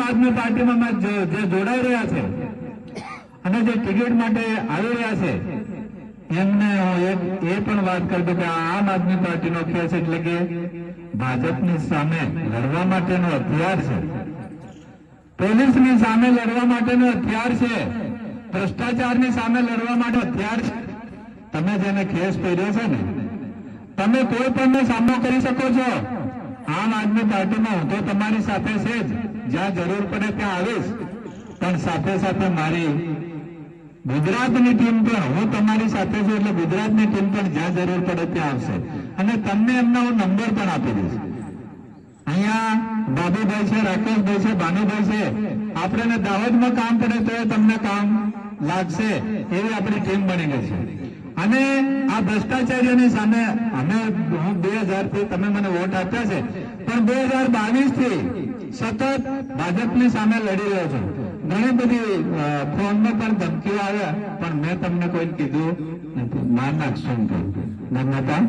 આદમી પાર્ટીમાં જે જોડાઈ રહ્યા છે અને જે ટિકિટ માટે આવી રહ્યા છે એમને હું એ પણ વાત કરી દઉં કે આમ આદમી પાર્ટીનો ખેસ એટલે કે ભાજપની સામે લડવા માટેનો હથિયાર છે, પોલીસની સામે લડવા માટેનો હથિયાર છે, ભ્રષ્ટાચારની સામે લડવા માટે હથિયાર છે. તમે જેને ખેસ પહેર્યો છે ને, તમે કોઈ પણનો સામનો કરી શકો છો. આમ આદમી પાર્ટીમાં હું તો તમારી સાથે છે જ, જ્યાં જરૂર પડે ત્યાં આવીશ, પણ સાથે સાથે મારી ગુજરાતની ટીમ પણ, હું તમારી સાથે છું એટલે ગુજરાતની ટીમ પણ જ્યાં જરૂર પડે ત્યાં આવશે અને તમને એમના હું નંબર પણ આપી દઈશ. અહીંયા બાબુભાઈ છે, રાકેશભાઈ છે, ભાનુભાઈ છે, આપણે દાહોદમાં કામ પડે તો તમને કામ લાગશે એવી આપણી ટીમ બની ગઈ છે. અને આ ભ્રષ્ટાચારીઓની સામે અમે, હું 2000 થી તમે મને વોટ આપ્યા છે, પણ 2022 થી સતત ભાજપની સામે લડી રહ્યો છું. ઘણી બધી ફોનમાં પણ ધમકીઓ આવ્યા, પણ મેં તમને કોઈ કીધું નથી, માર નાખશું નર્મદા